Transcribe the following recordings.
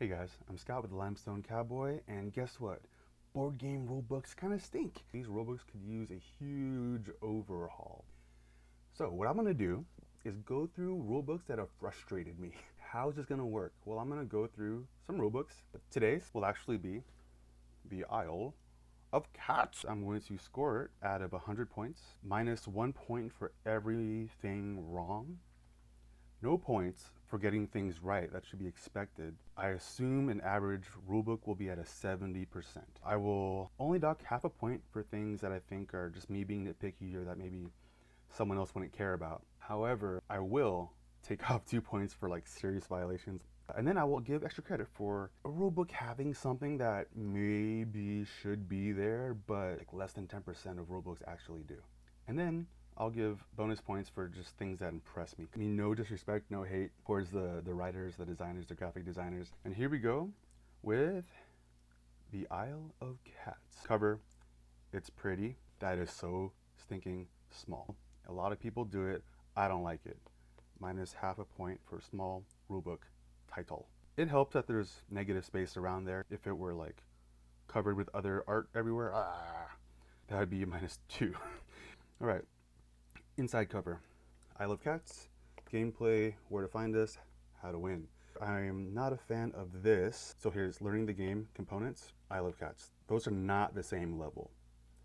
Hey guys, I'm Scott with the Limestone Cowboy, and guess what? Board game rulebooks kind of stink. These rulebooks could use a huge overhaul. So what I'm gonna do is go through rulebooks that have frustrated me. How is this gonna work? Well, I'm gonna go through some rulebooks, but today's will actually be the Isle of Cats. I'm going to score it out of 100 points, minus 1 point for everything wrong. No points for getting things right. That should be expected. I assume an average rulebook will be at a 70%. I will only dock half a point for things that I think are just me being nitpicky or that maybe someone else wouldn't care about. However, I will take off 2 points for like serious violations. And then I will give extra credit for a rulebook having something that maybe should be there, but like less than 10% of rulebooks actually do. And then I'll give bonus points for just things that impress me. I mean, no disrespect, no hate towards the writers, the designers, the graphic designers. And here we go with the Isle of Cats. Cover, it's pretty. That is so stinking small. A lot of people do it. I don't like it. Minus half a point for small rulebook title. It helps that there's negative space around there. If it were like covered with other art everywhere, that would be a -2. All right. Inside cover, Isle of Cats, gameplay, where to find us, how to win. I'm not a fan of this. So here's learning the game, components, Isle of Cats. Those are not the same level.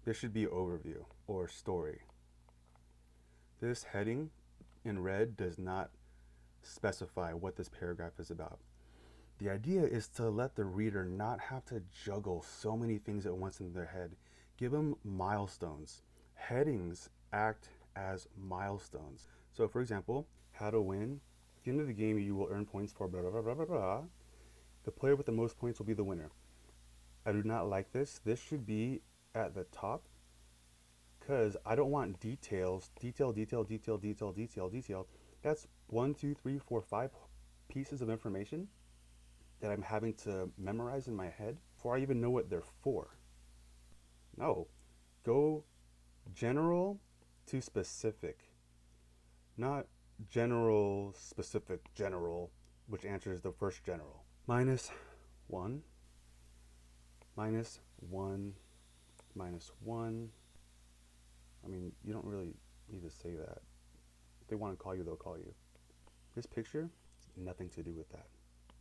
This should be overview or story. This heading in red does not specify what this paragraph is about. The idea is to let the reader not have to juggle so many things at once in their head. Give them milestones. Headings act as milestones. So for example, how to win. At the end of the game, you will earn points for blah, blah, blah, blah, blah, blah. The player with the most points will be the winner. I do not like this. This should be at the top because I don't want details. Detail. That's 1, 2, 3, 4, 5 pieces of information that I'm having to memorize in my head before I even know what they're for. No, go general to specific, not general, specific, general, which answers the first general. -1, -1, -1. I mean, you don't really need to say that. If they want to call you, they'll call you. This picture, nothing to do with that.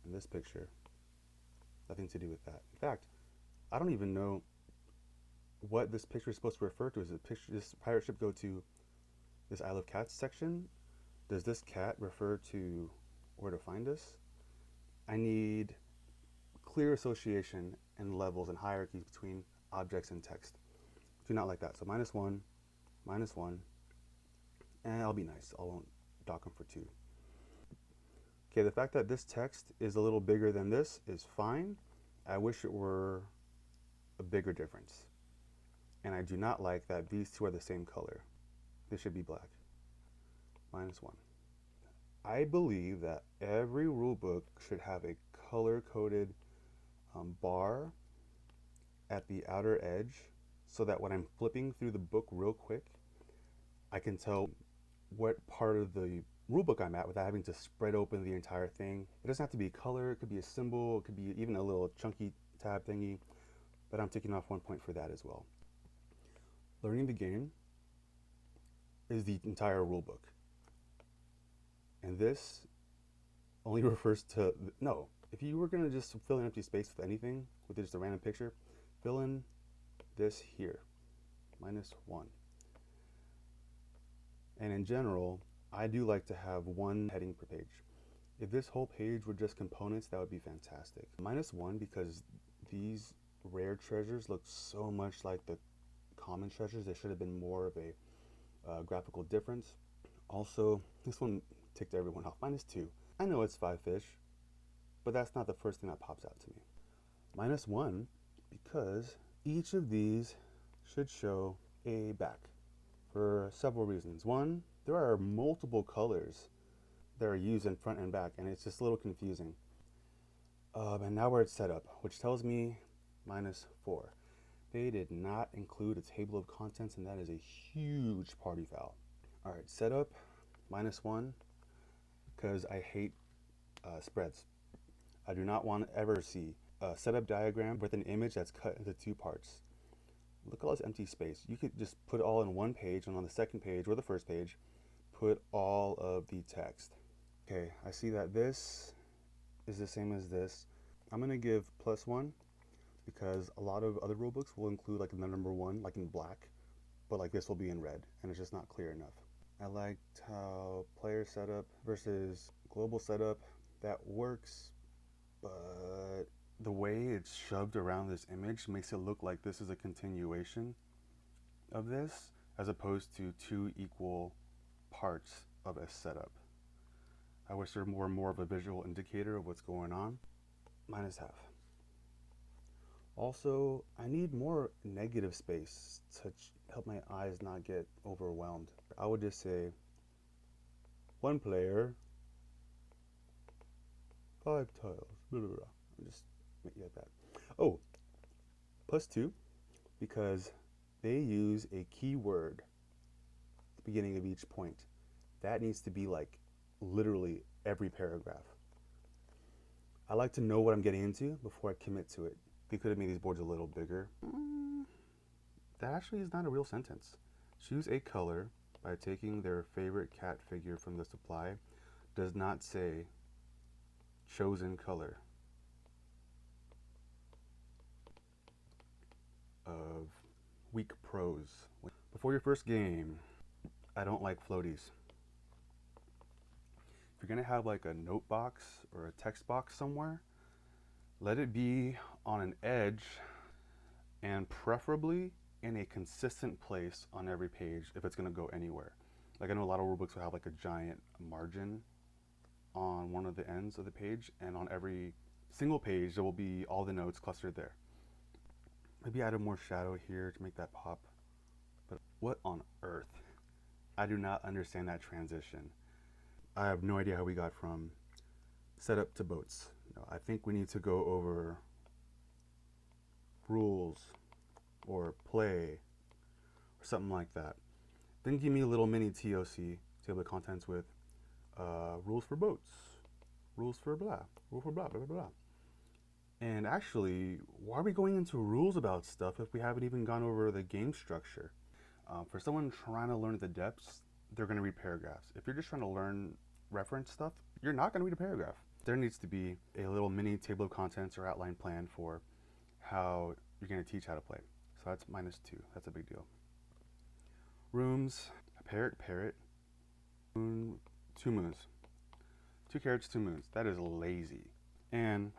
And this picture, nothing to do with that. In fact, I don't even know what this picture is supposed to refer to. Is it picture, this pirate ship go to this Isle of Cats section? Does this cat refer to where to find us? I need clear association and levels and hierarchies between objects and text. Do not like that. So -1, -1, and I'll be nice. I won't dock them for 2. Okay, the fact that this text is a little bigger than this is fine. I wish it were a bigger difference. And I do not like that these two are the same color. This should be black. -1. I believe that every rulebook should have a color-coded bar at the outer edge so that when I'm flipping through the book real quick, I can tell what part of the rulebook I'm at without having to spread open the entire thing. It doesn't have to be color. It could be a symbol. It could be even a little chunky tab thingy. But I'm taking off 1 point for that as well. Learning the game is the entire rulebook. And this only refers to, no, if you were gonna just fill an empty space with anything, with just a random picture, fill in this here, -1. And in general, I do like to have one heading per page. If this whole page were just components, that would be fantastic. -1 because these rare treasures look so much like the common treasures. There should have been more of a graphical difference. Also, this one ticked everyone off. -2. I know it's 5 fish, but that's not the first thing that pops out to me. -1 because each of these should show a back for several reasons. One, there are multiple colors that are used in front and back, and it's just a little confusing. And now we're at setup, which tells me -4. They did not include a table of contents, and that is a huge party foul. All right, setup, -1, because I hate spreads. I do not want to ever see a setup diagram with an image that's cut into two parts. Look at all this empty space. You could just put it all in one page, and on the second page or the first page, put all of the text. Okay, I see that this is the same as this. I'm gonna give +1 because a lot of other rulebooks will include like the number 1 like in black, but like this will be in red, and it's just not clear enough. I liked how player setup versus global setup, that works, but the way it's shoved around this image makes it look like this is a continuation of this as opposed to two equal parts of a setup. I wish there were more of a visual indicator of what's going on. -1/2. Also, I need more negative space to help my eyes not get overwhelmed. I would just say 1 player, 5 tiles, blah, blah, blah. Just make it like that. Oh, +2 because they use a keyword at the beginning of each point. That needs to be like literally every paragraph. I like to know what I'm getting into before I commit to it. They could have made these boards a little bigger. That actually is not a real sentence. Choose a color by taking their favorite cat figure from the supply does not say chosen color of weak prose. Before your first game, I don't like floaties. If you're gonna have like a note box or a text box somewhere, let it be on an edge and preferably in a consistent place on every page if it's gonna go anywhere. Like I know a lot of rulebooks will have like a giant margin on one of the ends of the page, and on every single page there will be all the notes clustered there. Maybe add a more shadow here to make that pop. But what on earth? I do not understand that transition. I have no idea how we got from setup to boats. No, I think we need to go over rules or play or something like that. Then give me a little mini TOC, table of contents with rules for boats, rules for blah, rule for blah, blah, blah, blah. And actually, why are we going into rules about stuff if we haven't even gone over the game structure? For someone trying to learn the depths, they're going to read paragraphs. If you're just trying to learn reference stuff, you're not going to read a paragraph. There needs to be a little mini table of contents or outline plan for how you're going to teach how to play. So that's -2. That's a big deal. Rooms, a parrot, moon, 2 moons. 2 carrots, 2 moons. That is lazy. And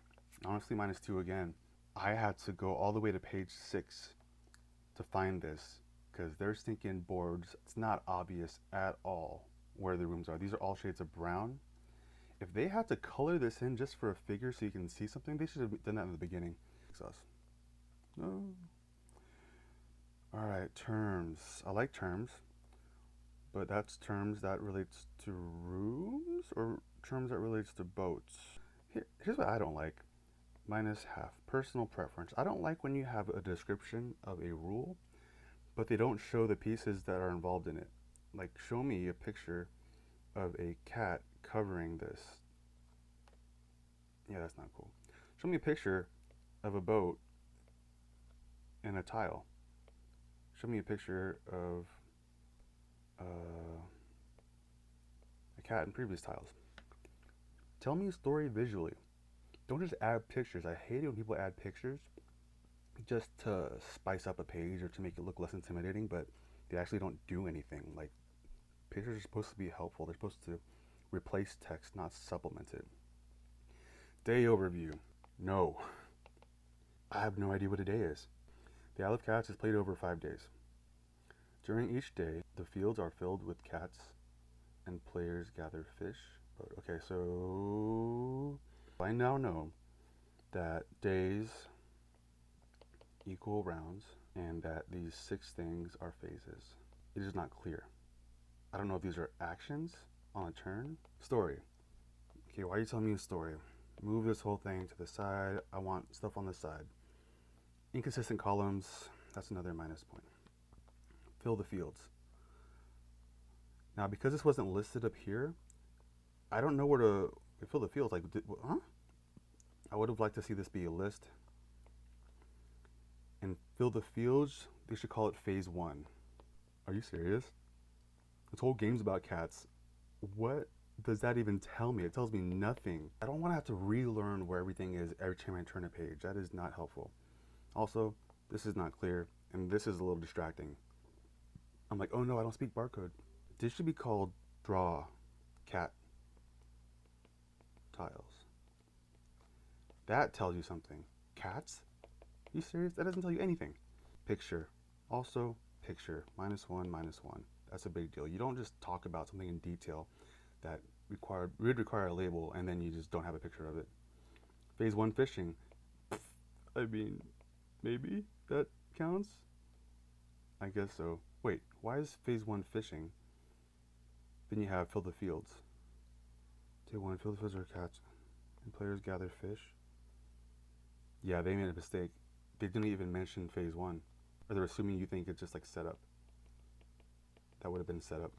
honestly, -2 again. I had to go all the way to page 6 to find this because they're stinking boards. It's not obvious at all where the rooms are. These are all shades of brown. If they had to color this in just for a figure so you can see something, they should have done that in the beginning. No. All right, terms. I like terms, but that's terms that relates to rooms or terms that relates to boats. Here's what I don't like. -1/2. Personal preference. I don't like when you have a description of a rule, but they don't show the pieces that are involved in it. Like, show me a picture of a cat covering this. Yeah, that's not cool. Show me a picture of a boat and a tile. Show me a picture of a cat in previous tiles. Tell me a story visually. Don't just add pictures. I hate it when people add pictures just to spice up a page or to make it look less intimidating, but they actually don't do anything. Like, pictures are supposed to be helpful. They're supposed to replace text, not supplement it. Day overview. No. I have no idea what a day is. The Isle of Cats is played over 5 days. During each day, the fields are filled with cats and players gather fish. Okay, so I now know that days equal rounds and that these 6 things are phases. It is not clear. I don't know if these are actions on a turn. Story. Okay, why are you telling me a story? Move this whole thing to the side. I want stuff on the side. Inconsistent columns. That's another minus point. Fill the fields. Now, because this wasn't listed up here, I don't know where to fill the fields. Like, huh? I would have liked to see this be a list. And fill the fields, they should call it phase 1. Are you serious? This whole game's about cats. What does that even tell me? It tells me nothing. I don't want to have to relearn where everything is every time I turn a page. That is not helpful. Also, this is not clear, and this is a little distracting. I'm like, oh no, I don't speak barcode. This should be called draw cat tiles. That tells you something. Cats? Are you serious? That doesn't tell you anything. Picture. Also, picture. -1, -1. That's a big deal. You don't just talk about something in detail that would require a label and then you just don't have a picture of it. Phase 1 fishing. I mean, maybe that counts? I guess so. Wait, why is phase 1 fishing? Then you have fill the fields. Day 1, fill the fields with cats. And players gather fish. Yeah, they made a mistake. They didn't even mention phase 1. Or they're assuming you think it's just like setup. That would have been setup.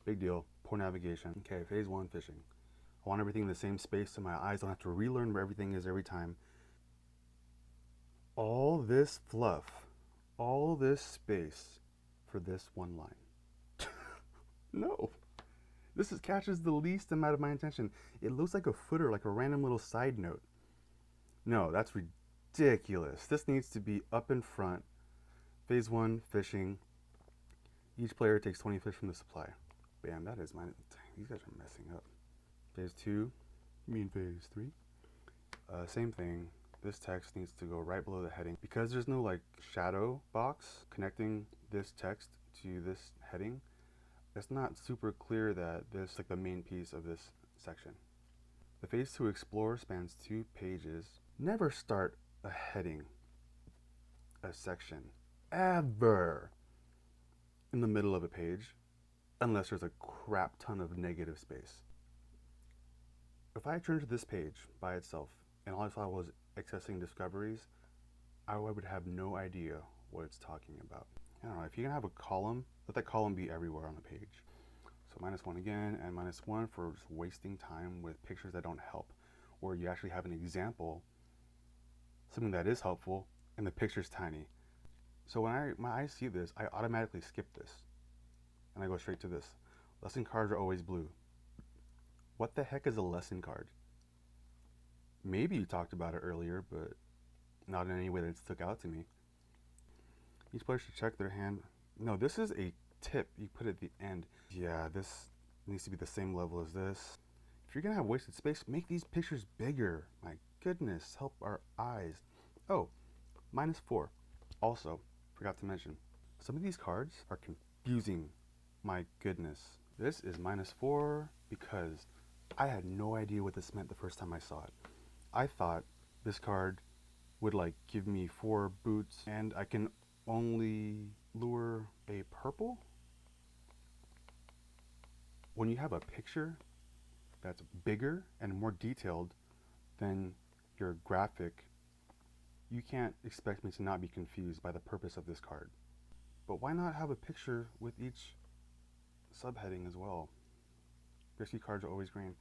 Big deal. Poor navigation. Okay, phase 1 fishing. I want everything in the same space so my eyes don't have to relearn where everything is every time. All this fluff, all this space for this one line. No. This catches the least amount of my attention. It looks like a footer, like a random little side note. No, that's ridiculous. This needs to be up in front. Phase 1 fishing. Each player takes 20 fish from the supply. Bam, that is mine. These guys are messing up. Phase 2, you mean phase 3? Same thing. This text needs to go right below the heading. Because there's no like shadow box connecting this text to this heading, it's not super clear that this is like the main piece of this section. The phase 2 Explorer spans 2 pages. Never start a heading, a section, ever in the middle of a page, unless there's a crap ton of negative space. If I turned to this page by itself and all I saw was accessing discoveries, I would have no idea what it's talking about. I don't know, if you can have a column, let that column be everywhere on the page. So -1 again, and -1 for just wasting time with pictures that don't help, or you actually have an example, something that is helpful, and the picture's tiny. So when my eyes see this, I automatically skip this, and I go straight to this. Lesson cards are always blue. What the heck is a lesson card? Maybe you talked about it earlier, but not in any way that stuck out to me. Each player should check their hand. No, this is a tip you put at the end. Yeah, this needs to be the same level as this. If you're gonna have wasted space, make these pictures bigger. My goodness, help our eyes. Oh, -4. Also, forgot to mention, some of these cards are confusing. My goodness. This is -4 because I had no idea what this meant the first time I saw it. I thought this card would like give me 4 boots and I can only lure a purple. When you have a picture that's bigger and more detailed than your graphic, you can't expect me to not be confused by the purpose of this card. But why not have a picture with each subheading as well? Risky cards are always green.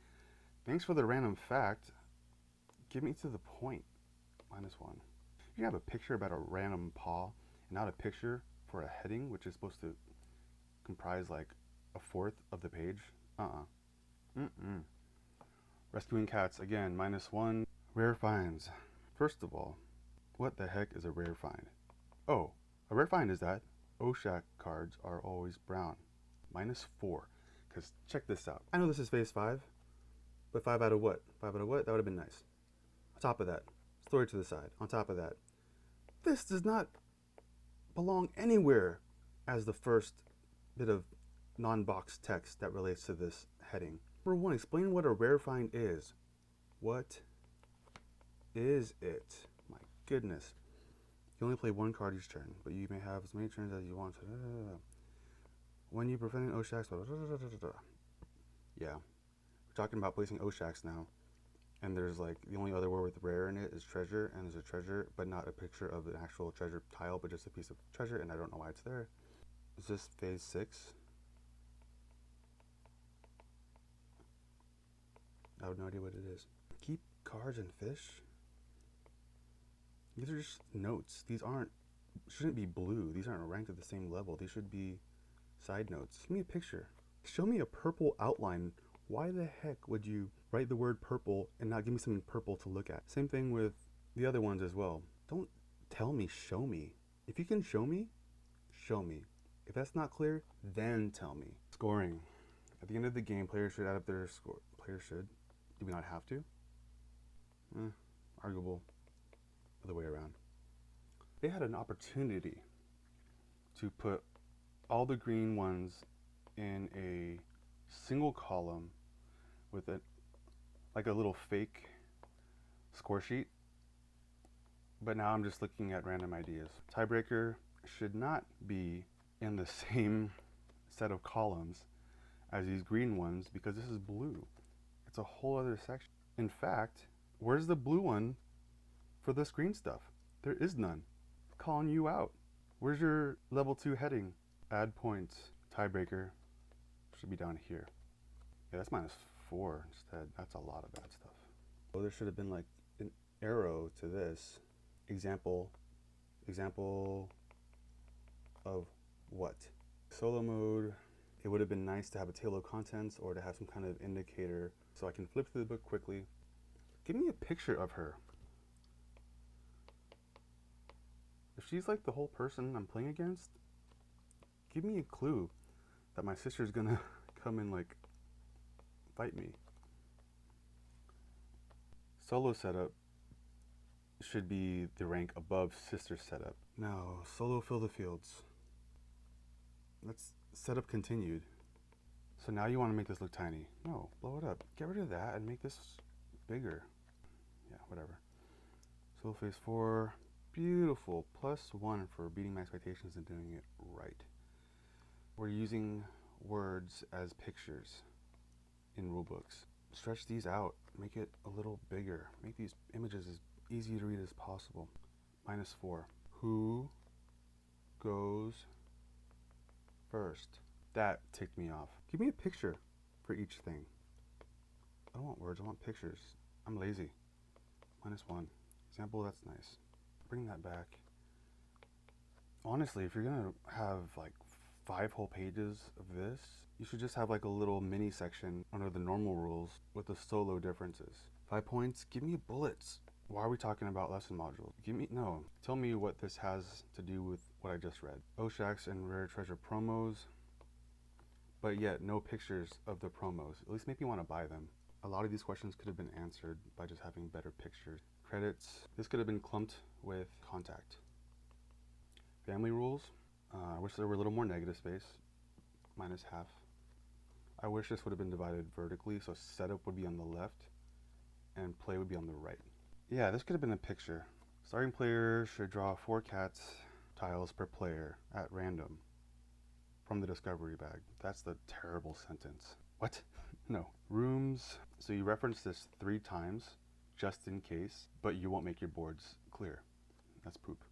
Thanks for the random fact. Give me to the point. -1. You can have a picture about a random paw and not a picture for a heading, which is supposed to comprise like a fourth of the page. Rescuing cats, again, -1. Rare finds. First of all, what the heck is a rare find? Oh, a rare find is that Oshak cards are always brown. -4. Because check this out. I know this is phase 5, but 5 out of what? 5 out of what? That would have been nice. On top of that, story to the side. On top of that, this does not belong anywhere as the first bit of non-box text that relates to this heading. Number 1, explain what a rare find is. What is it? My goodness. You only play 1 card each turn, but you may have as many turns as you want to. When you prevent an Oshaks, yeah. We're talking about placing Oshaks now. And there's like, the only other word with rare in it is treasure, and there's a treasure, but not a picture of an actual treasure tile, but just a piece of treasure, and I don't know why it's there. Is this phase 6? I have no idea what it is. Keep cards and fish? These are just notes. Shouldn't be blue. These aren't ranked at the same level. These should be side notes. Give me a picture. Show me a purple outline. Why the heck would you write the word purple and not give me something purple to look at? Same thing with the other ones as well. Don't tell me, show me. If you can show me, show me. If that's not clear, then tell me. Scoring. At the end of the game, players should add up their score. Players should. Do we not have to? Arguable. Other way around. They had an opportunity to put all the green ones in a single column with like a little fake score sheet. But now I'm just looking at random ideas. Tiebreaker should not be in the same set of columns as these green ones because this is blue. It's a whole other section. In fact, where's the blue one for this green stuff? There is none. Calling you out. Where's your level 2 heading? Add points. Tiebreaker should be down here. Yeah, that's -4 instead. That's a lot of bad stuff. Well, there should have been like an arrow to this. Example of what? Solo mode. It would have been nice to have a table of contents or to have some kind of indicator so I can flip through the book quickly. Give me a picture of her. If she's like the whole person I'm playing against, give me a clue that my sister's gonna come and like fight me. Solo setup should be the rank above sister setup. Now, solo fill the fields. Let's setup continued. So now you want to make this look tiny. No, blow it up. Get rid of that and make this bigger. Yeah, whatever. Solo phase 4. Beautiful. +1 for beating my expectations and doing it right. We're using words as pictures in rulebooks. Stretch these out. Make it a little bigger. Make these images as easy to read as possible. -4. Who goes first? That ticked me off. Give me a picture for each thing. I don't want words, I want pictures. I'm lazy. -1. Example, that's nice. Bring that back. Honestly, if you're gonna have like 5 whole pages of this, you should just have like a little mini section under the normal rules with the solo differences. 5 points, give me bullets. Why are we talking about lesson modules? No. Tell me what this has to do with what I just read. Oshaks and Rare Treasure promos, but yet no pictures of the promos. At least make me want to buy them. A lot of these questions could have been answered by just having better pictures. Credits, this could have been clumped with contact. Family rules, I wish there were a little more negative space, -1/2. I wish this would have been divided vertically, so setup would be on the left and play would be on the right. Yeah, this could have been a picture. Starting player should draw 4 cats tiles per player at random from the discovery bag. That's the terrible sentence. What? No. Rooms, so you reference this 3 times just in case, but you won't make your boards clear. That's poop.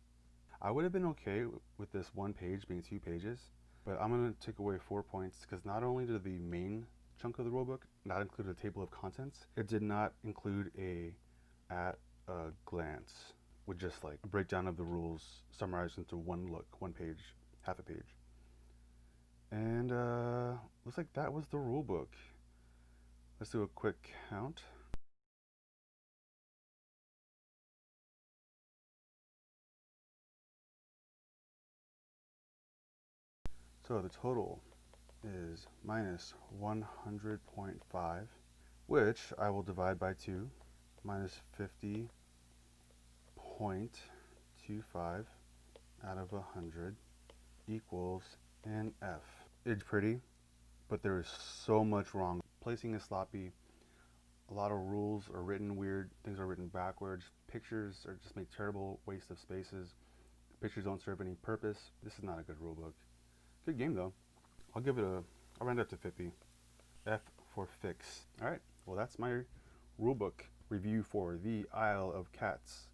I would have been okay with this 1 page being 2 pages, but I'm going to take away 4 points because not only did the main chunk of the rulebook not include a table of contents, it did not include a at a glance with just like a breakdown of the rules summarized into one look, 1 page, half a page. And looks like that was the rulebook. Let's do a quick count. So the total is -100.5, which I will divide by 2, -50.25 out of 100 equals an F. It's pretty, but there is so much wrong. Placing is sloppy. A lot of rules are written weird. Things are written backwards. Pictures are just make terrible waste of spaces. Pictures don't serve any purpose. This is not a good rulebook. Good game though. I'll round it up to 50. F for fix. Alright, well that's my rulebook review for the Isle of Cats.